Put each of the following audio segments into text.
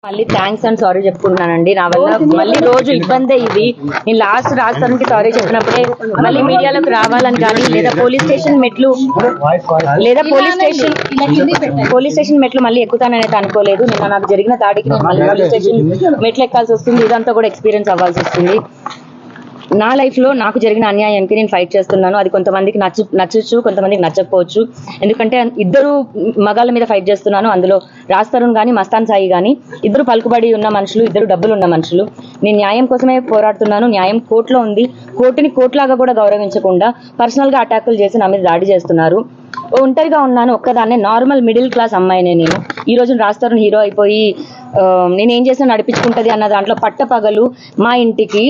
మళ్ళీ thanks and sorry చెప్పుకుంటున్నానండి. నా వల్ల మళ్ళీ రోజు ఇబ్బందే ఇది. నేను లాస్ట్ రాష్ట్రానికి సారీ చెప్పినప్పుడే మళ్ళీ మీడియాలోకి రావాలని కానీ లేదా పోలీస్ స్టేషన్ మెట్లు మళ్ళీ ఎక్కుతానైతే అనుకోలేదు. నిన్న నాకు జరిగిన దాడికి నేను మళ్ళీ పోలీస్ స్టేషన్ మెట్లు ఎక్కాల్సి వస్తుంది. ఇదంతా కూడా ఎక్స్పీరియన్స్ అవ్వాల్సి వస్తుంది. నా లైఫ్లో నాకు జరిగిన అన్యాయానికి నేను ఫైట్ చేస్తున్నాను. అది కొంతమందికి నచ్చచ్చు, కొంతమందికి నచ్చకపోవచ్చు. ఎందుకంటే ఇద్దరు మగాళ్ళ మీద ఫైట్ చేస్తున్నాను. అందులో రాజ్ తరుణ్ కానీ మస్తాన్ సాయి కానీ ఇద్దరు పలుకుబడి ఉన్న మనుషులు, ఇద్దరు డబ్బులు ఉన్న మనుషులు. నేను న్యాయం కోసమే పోరాడుతున్నాను. న్యాయం కోర్టులో ఉంది. కోర్టుని కోర్టులాగా కూడా గౌరవించకుండా పర్సనల్గా అటాకులు చేసి నా మీద దాడి చేస్తున్నారు. ఒంటరిగా ఉన్నాను, ఒక్కదాన్నే, నార్మల్ మిడిల్ క్లాస్ అమ్మాయినే నేను. ఈ రోజు రాజ్ తరుణ్ హీరో అయిపోయి నేనేం చేసినా నడిపించుకుంటుంది అన్న దాంట్లో పట్టపగలు మా ఇంటికి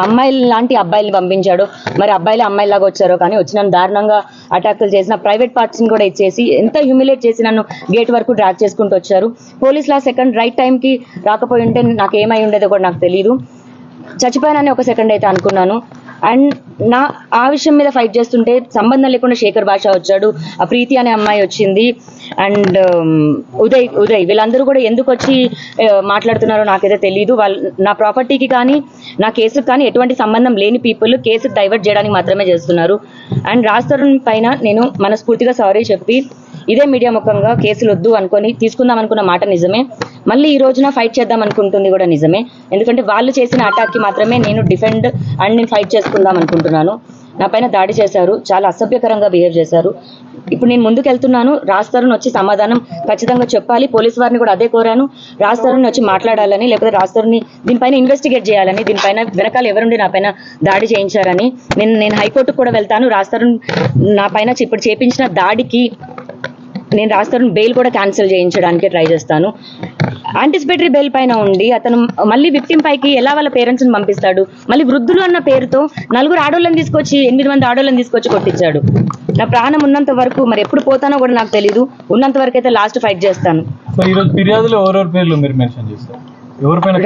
అమ్మాయిలు లాంటి అబ్బాయిలు పంపించాడు. మరి అబ్బాయిలు అమ్మాయిలాగా వచ్చారో కానీ వచ్చి నన్ను దారుణంగా అటాకులు చేసిన, ప్రైవేట్ పార్ట్స్ని కూడా ఇచ్చేసి ఎంత హ్యూమిలేట్ చేసి నన్ను గేట్ వరకు డ్రాగ్ చేసుకుంటూ వచ్చారు. పోలీసులు ఆ సెకండ్ రైట్ టైంకి రాకపోయి ఉంటే నాకు ఏమై ఉండేదో కూడా నాకు తెలియదు. చచ్చిపోయానని ఒక సెకండ్ అయితే అనుకున్నాను. అండ్ ఆ విషయం మీద ఫైట్ చేస్తుంటే సంబంధం లేకుండా శేఖర్ భాష వచ్చాడు, ఆ ప్రీతి అనే అమ్మాయి వచ్చింది, అండ్ ఉదయ్ వీళ్ళందరూ కూడా ఎందుకు వచ్చి మాట్లాడుతున్నారో నాకైతే తెలియదు. నా ప్రాపర్టీకి కానీ నా కేసుకు కానీ ఎటువంటి సంబంధం లేని పీపుల్ కేసుకు డైవర్ట్ చేయడానికి మాత్రమే చేస్తున్నారు. అండ్ రాజ్ తరుణ్ పైన నేను మనస్ఫూర్తిగా సారీ చెప్పి ఇదే మీడియా ముఖంగా కేసులు వద్దు అనుకొని తీసుకుందాం అనుకున్న మాట నిజమే. మళ్ళీ ఈ రోజున ఫైట్ చేద్దాం అనుకుంటుంది కూడా నిజమే. ఎందుకంటే వాళ్ళు చేసిన అటాక్కి మాత్రమే నేను డిఫెండ్ అండ్ నేను ఫైట్ చేసుకుందాం అనుకుంటున్నాను. నా పైన దాడి చేశారు, చాలా అసభ్యకరంగా బిహేవ్ చేశారు. ఇప్పుడు నేను ముందుకు వెళ్తున్నాను. రాజ్ తరుణ్ వచ్చి సమాధానం ఖచ్చితంగా చెప్పాలి. పోలీసు వారిని కూడా అదే కోరాను, రాజ్ తరుణ్ వచ్చి మాట్లాడాలని, లేకపోతే రాజ్ తరుణ్ని దీనిపైన ఇన్వెస్టిగేట్ చేయాలని, దీనిపైన వెనకాల ఎవరుండి నా పైన దాడి చేయించారని. నేను హైకోర్టుకు కూడా వెళ్తాను. రాజ్ తరుణ్ నా పైన ఇప్పుడు చేపించిన దాడికి నేను రాజ్ తరుణ్ బెయిల్ కూడా క్యాన్సిల్ చేయించడానికి ట్రై చేస్తాను. యాంటిసిపేటరీ బెయిల్ పైన ఉండి అతను మళ్ళీ విక్టిమ్ పైకి ఎలా వాళ్ళ పేరెంట్స్ని పంపిస్తాడు? మళ్ళీ వృద్ధులు అన్న పేరుతో 4 ఆడోళ్ళని తీసుకొచ్చి 8 మంది ఆడోళ్ళని తీసుకొచ్చి కొట్టించాడు. నా ప్రాణం ఉన్నంత వరకు, మరి ఎప్పుడు పోతానో కూడా నాకు తెలియదు, ఉన్నంత వరకు అయితే లాస్ట్ ఫైట్ చేస్తాను.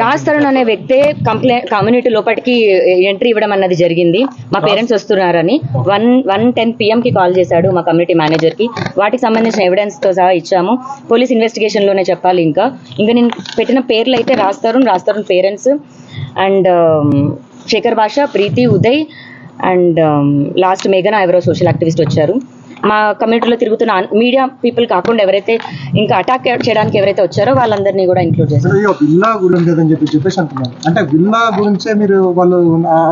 రాజ్ తరుణ్ అనే వ్యక్తే కమ్యూనిటీ లోపలికి ఎంట్రీ ఇవ్వడం అన్నది జరిగింది. మా పేరెంట్స్ వస్తున్నారని 1:10 PM కాల్ చేశాడు మా కమ్యూనిటీ మేనేజర్కి. వాటికి సంబంధించిన ఎవిడెన్స్తో సహా ఇచ్చాము. పోలీస్ ఇన్వెస్టిగేషన్లోనే చెప్పాలి. ఇంకా నేను పెట్టిన పేర్లు అయితే రాజ్ తరుణ్ పేరెంట్స్ అండ్ శేఖర్ భాష, ప్రీతి, ఉదయ్ అండ్ లాస్ట్ మేఘన ఎవరో సోషల్ యాక్టివిస్ట్ వచ్చారు. మా కమ్యూనిటీలో తిరుగుతున్న మీడియా పీపుల్ కాకుండా ఎవరైతే ఇంకా అటాక్ చేయడానికి ఎవరైతే వచ్చారో వాళ్ళందరినీ కూడా ఇంక్లూడ్ చేస్తారు. విల్లా గురించి చెప్పేసి అంటున్నారు. అంటే విల్లా గురించే మీరు వాళ్ళు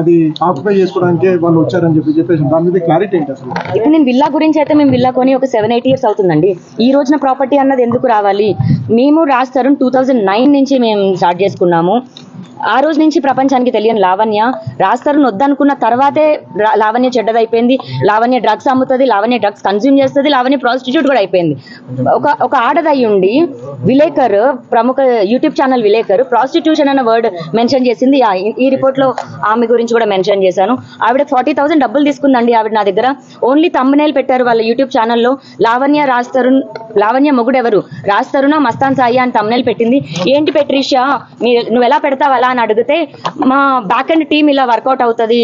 అది ఆక్యుపై చేసుకోవడానికి వాళ్ళు వచ్చారని చెప్పేసి దాని మీద క్లారిటీ ఏంటి అసలు? ఇప్పుడు నేను విల్లా గురించి అయితే మేము విల్లా కొని ఒక 7-8 years అవుతుందండి. ఈ రోజున ప్రాపర్టీ అన్నది ఎందుకు రావాలి? మేము రాజ్ తరుణ్ 2009 నుంచి మేము స్టార్ట్ చేసుకున్నాము. ఆ రోజు నుంచి ప్రపంచానికి తెలియని లావణ్య రాజ్ తరుణ్ వద్దనుకున్న తర్వాతే లావణ్య చెడ్డదైపోయింది. లావణ్య డ్రగ్స్ అమ్ముతుంది, లావణ్య డ్రగ్స్ కన్జ్యూమ్ చేస్తుంది, లావణ్య ప్రాస్టిట్యూట్ కూడా అయిపోయింది. ఒక ఆడదయ్యి ఉండి విలేకర్, ప్రముఖ యూట్యూబ్ ఛానల్ విలేకర్ ప్రాస్టిట్యూషన్ అన్న వర్డ్ మెన్షన్ చేసింది. ఈ రిపోర్ట్లో ఆమె గురించి కూడా మెన్షన్ చేశాను. ఆవిడ 40,000 డబ్బులు తీసుకుందండి ఆవిడ నా దగ్గర. ఓన్లీ థంబ్నెయిల్ పెట్టారు వాళ్ళ యూట్యూబ్ ఛానల్లో, లావణ్య మొగుడు ఎవరు, రాజ్ తరుణ్ మస్తాన్ సాయి అని థంబ్నెయిల్ పెట్టింది. ఏంటి పెట్రిషియా నువ్వు ఎలా పెడతావు అలా అని అడిగితే మా బ్యాక్ అండ్ టీమ్ ఇలా వర్కౌట్ అవుతుంది,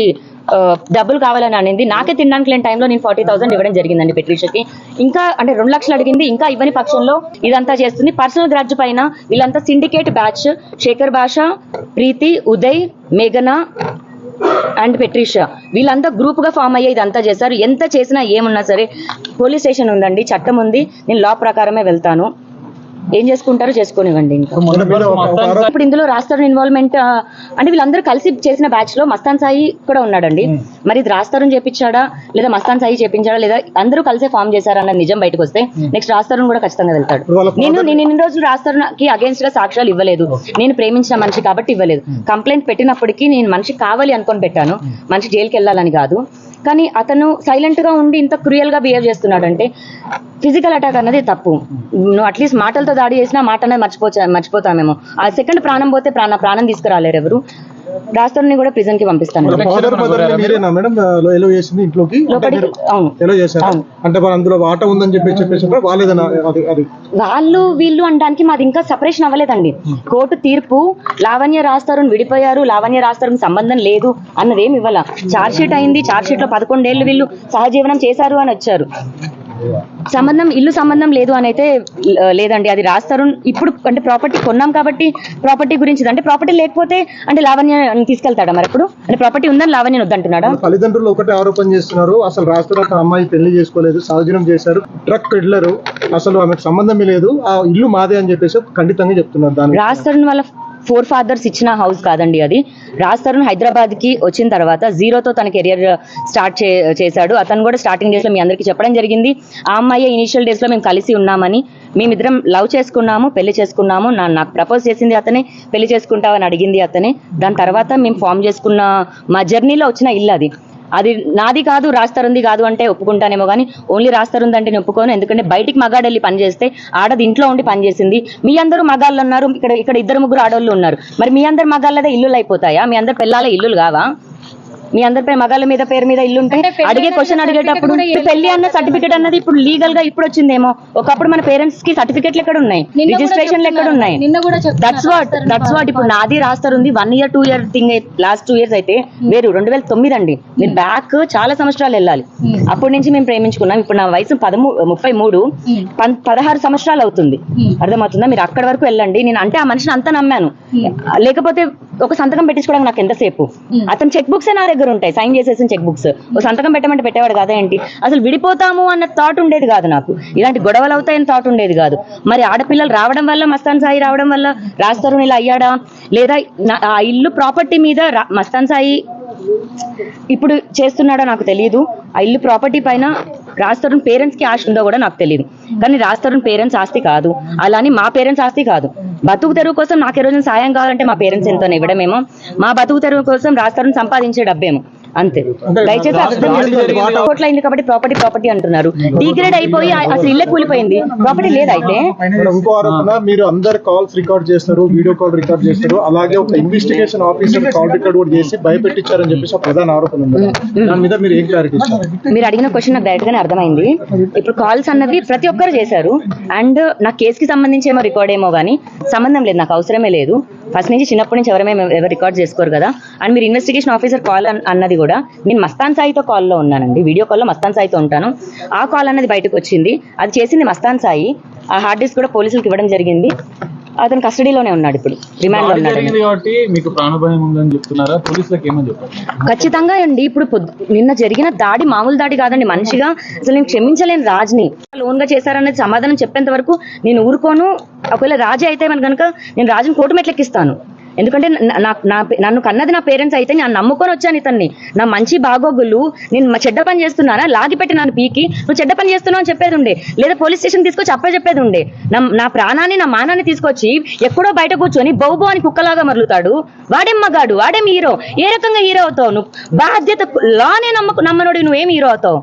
డబ్బులు కావాలని అనింది. నాకే తినడానికి లేని టైంలో నేను 40,000 ఇవ్వడం జరిగిందండి పెట్రిషియాకి. ఇంకా అంటే 2 లక్షలు అడిగింది. ఇంకా ఇవ్వని పక్షంలో ఇదంతా చేస్తుంది. పర్సనల్ గ్రాడ్జ్ పైన వీళ్ళంతా సిండికేట్ బ్యాచ్, శేఖర్ భాష, ప్రీతి, ఉదయ్, మేఘన అండ్ పెట్రిషియా వీళ్ళంతా గ్రూప్ గా ఫామ్ అయ్యే ఇదంతా చేశారు. ఎంత చేసినా ఏమున్నా సరే పోలీస్ స్టేషన్ ఉందండి, చట్టం ఉంది. నేను లా ప్రకారమే వెళ్తాను. ఏం చేసుకుంటారో చేసుకోనివ్వండి. ఇప్పుడు ఇందులో రాజ్ తరుణ్ ఇన్వాల్వ్మెంట్ అంటే వీళ్ళందరూ కలిసి చేసిన బ్యాచ్ లో మస్తాన్ సాయి కూడా ఉన్నాడండి. మరి ఇది రాజ్ తరుణ్ చేపించాడా లేదా మస్తాన్ సాయి చేపించాడా లేదా అందరూ కలిసే ఫామ్ చేశారన్న నిజం బయటకు వస్తే నెక్స్ట్ రాజ్ తరుణ్ కూడా ఖచ్చితంగా వెళ్తాడు. నేను ఇన్ని రోజులు రాజ్ తరుణ్ కి అగేన్స్ట్ గా సాక్ష్యాలు ఇవ్వలేదు. నేను ప్రేమించిన మనిషి కాబట్టి ఇవ్వలేదు. కంప్లైంట్ పెట్టినప్పటికీ నేను మనిషి కావాలి అనుకొని పెట్టాను, మనిషి జైలుకి వెళ్ళాలని కాదు. కానీ అతను సైలెంట్ గా ఉండి ఇంత క్రూయల్ గా బిహేవ్ చేస్తున్నాడు అంటే ఫిజికల్ అటాక్ అన్నది తప్పు. నువ్వు అట్లీస్ట్ మాటలతో దాడి చేసినా మాట అనేది మర్చిపోతామేమో. ఆ సెకండ్ ప్రాణం పోతే ప్రాణం తీసుకురాలేరు ఎవరు. రాజ్ తరుణ్ కూడా ప్రిజన్ కి పంపిస్తాను. వాళ్ళు వీళ్ళు అనడానికి మాది ఇంకా సపరేషన్ అవ్వలేదండి. కోర్టు తీర్పు లావణ్య రాజ్ తరుణ్ విడిపోయారు, లావణ్య రాజ్ తరుణ్ సంబంధం లేదు అన్నదేమి ఇవ్వాల. ఛార్జ్ షీట్ అయింది, ఛార్జ్ షీట్ లో 11 ఏళ్ళు వీళ్ళు సహజీవనం చేశారు అని వచ్చారు. ఇల్లు సంబంధం లేదు అని అయితే లేదండి. అది రాస్తారు ఇప్పుడు అంటే ప్రాపర్టీ కొన్నాం కాబట్టి ప్రాపర్టీ గురించి అంటే ప్రాపర్టీ లేకపోతే అంటే లావణ్య తీసుకెళ్తాడా మరి ఇప్పుడు అంటే ప్రాపర్టీ ఉందని లావణ్య వద్దంటున్నాడా? తల్లిదండ్రులు ఒకటే ఆరోపణ చేస్తున్నారు, అసలు రాష్ట్ర అమ్మాయి పెళ్లి చేసుకోలేదు, సహజనం చేశారు, ట్రక్ పెడ్లరు, అసలు ఆమెకు సంబంధమే లేదు, ఆ ఇల్లు మాదే అని చెప్పేసి ఖండితంగా చెప్తున్నారు. దాని రాస్తారు వాళ్ళ 4 fathers ఇచ్చిన హౌస్ కాదండి అది. రాజ్ తరుణ్ హైదరాబాద్ కి వచ్చిన తర్వాత జీరోతో తన కెరియర్ స్టార్ట్ చేశాడు. అతను కూడా స్టార్టింగ్ డేస్ లో మీ అందరికీ చెప్పడం జరిగింది. ఆ అమ్మాయి ఇనిషియల్ డేస్ లో మేము కలిసి ఉన్నామని, మేమిద్దరం లవ్ చేసుకున్నాము, పెళ్లి చేసుకున్నాము, నాకు ప్రపోజ్ చేసింది అతనే, పెళ్లి చేసుకుంటావని అడిగింది అతనే. దాని తర్వాత మేము ఫామ్ చేసుకున్న మా జర్నీలో వచ్చిన ఇల్లు అది నాది కాదు, రాస్తారుంది కాదు అంటే ఒప్పుకుంటానేమో కానీ ఓన్లీ రాస్తారుంది అంటే నేను ఒప్పుకోను. ఎందుకంటే బయటికి మగాడు వెళ్ళి పని చేస్తే ఆడది ఇంట్లో ఉండి పని చేసింది. మీ అందరూ మగాళ్ళు ఉన్నారు, ఇక్కడ 2-3 ఆడవాళ్ళు ఉన్నారు. మరి మీ అందరు మగాళ్ళదే ఇల్లులు అయిపోతాయా? మీ అందరు పిల్లల ఇల్లులు కావా? మీ అందరిపై మగాళ్ళ మీద పేరు మీద ఇల్లు ఉంటే అడిగే క్వశ్చన్ అడిగేటప్పుడు పెళ్లి అన్న సర్టిఫికేట్ అన్నది ఇప్పుడు లీగల్ గా ఇప్పుడు వచ్చిందేమో. ఒకప్పుడు మన పేరెంట్స్ కి సర్టిఫికేట్లు ఎక్కడ ఉన్నాయి, రిజిస్ట్రేషన్లు ఎక్కడ ఉన్నాయి? దట్స్ వాట్ ఇప్పుడు నాది రాస్తారుంది 1 year 2 year thing. Last 2 years అయితే వేరు 2009 అండి. మీరు బ్యాక్ చాలా సంవత్సరాలు వెళ్ళాలి. అప్పటి నుంచి మేము ప్రేమించుకున్నాం. ఇప్పుడు నా వయసు 33, 16 సంవత్సరాలు అవుతుంది. అర్థమవుతుందా? మీరు అక్కడి వరకు వెళ్ళండి. నేను అంటే ఆ మనిషిని అంతా నమ్మాను. లేకపోతే ఒక సంతకం పెట్టించుకోవడానికి నాకు ఎంతసేపు? అతను చెక్ బుక్స్ నా దగ్గర ఉంటాయి, సైన్ చేసేసిన చెక్ బుక్స్. ఒక సంతకం పెట్టమంటే పెట్టేవాడు కదా ఏంటి? అసలు విడిపోతాము అన్న థాట్ ఉండేది కాదు నాకు. ఇలాంటి గొడవలు అవుతాయని థాట్ ఉండేది కాదు. మరి ఆడపిల్లలు రావడం వల్ల, మస్తాన్ సాయి రావడం వల్ల రాస్తారు ఇలా అయ్యాడా? లేదా ఆ ఇల్లు ప్రాపర్టీ మీద మస్తాన్ సాయి ఇప్పుడు చేస్తున్నాడో నాకు తెలియదు. ఆ ఇల్లు ప్రాపర్టీ పైన రాజ్ పేరెంట్స్ కి ఆశ ఉందో కూడా నాకు తెలియదు. కానీ రాజ్ పేరెంట్స్ ఆస్తి కాదు, అలాని మా పేరెంట్స్ ఆస్తి కాదు. బతుకు తెరువు కోసం నాకు ఏ రోజున సాయం కావాలంటే మా పేరెంట్స్ ఎంతో ఇవ్వడమేమో, మా బతుకు తెరువు కోసం రాజ్ సంపాదించే డబ్బేమో, అంతే. దయచేసి అర్థం చేసుకోండి. కోట్ల అయింది కాబట్టి ప్రాపర్టీ అంటున్నారు. డిగ్రేడ్ అయిపోయి అసలు ఇల్లే కూలిపోయింది, ప్రాపర్టీ లేదు. అయితే ఇంకో ఆరోపణ, మీరు అందరు కాల్స్ రికార్డ్ చేస్తారు, వీడియో కాల్ రికార్డ్ చేస్తారు, అలాగే ఒక ఇన్వెస్టిగేషన్ ఆఫీసర్ కాల్ రికార్డ్ కూడా చేసి భయపెట్టించారని చెప్పేసి ఒక ప్రధాన ఆరోపణ ఉంది. దాని మీద మీరు ఏం క్లారిటీ ఇస్తారు? మీరు అడిగిన క్వశ్చన్ నాకు డైరెక్ట్ గానే అర్థమైంది. ఇప్పుడు కాల్స్ అన్నవి ప్రతి ఒక్కరు చేశారు. అండ్ నా కేసుకి సంబంధించి ఏమో రికార్డ్ ఏమో కానీ సంబంధం లేదు, నాకు అవసరమే లేదు. ఫస్ట్ నుంచి చిన్నప్పటి నుంచి ఎవరు రికార్డ్ చేసుకోరు కదా. అండ్ మీరు ఇన్వెస్టిగేషన్ ఆఫీసర్ కాల్ అన్నది కూడా నేను మస్తాన్ సాయితో కాల్లో ఉన్నానండి, వీడియో కాల్లో మస్తాన్ సాయితో ఉంటాను. ఆ కాల్ అన్నది బయటకు వచ్చింది, అది చేసింది మస్తాన్ సాయి. ఆ హార్డ్ డిస్క్ కూడా పోలీసులకు ఇవ్వడం జరిగింది. అతను కస్టడీలోనే ఉన్నాడు, ఇప్పుడు రిమాండ్ లో ఉన్నాడు. ఖచ్చితంగా అండి. ఇప్పుడు నిన్న జరిగిన దాడి మామూలు దాడి కాదండి. మనిషిగా అసలు నేను క్షమించలేను రాజ్ని. లోన్ గా చేశారనేది సమాధానం చెప్పేంత వరకు నేను ఊరుకోను. ఒకవేళ రాజే అయితే మన కనుక నేను రాజుని కోర్టు మెట్లెక్కిస్తాను. ఎందుకంటే నన్ను కన్నది నా పేరెంట్స్ అయితే నేను నమ్ముకొని వచ్చాను ఇతన్ని. నా మంచి బాగోగులు నేను చెడ్డ పని చేస్తున్నానా లాగిపెట్టి నన్ను పీకి నువ్వు చెడ్డ పని చేస్తున్నావు అని చెప్పేది ఉండే, లేదా పోలీస్ స్టేషన్ తీసుకొచ్చి చెప్పేది ఉండే. నా ప్రాణాన్ని నా మానాన్ని తీసుకొచ్చి ఎక్కడో బయట కూర్చొని బౌబో అని కుక్కలాగా మరులుతాడు. వాడేం మగాడు, వాడేం హీరో? ఏ రకంగా హీరో అవుతావు నువ్వు? బాధ్యత లానే నమ్మనోడు నువ్వేం హీరో అవుతావు?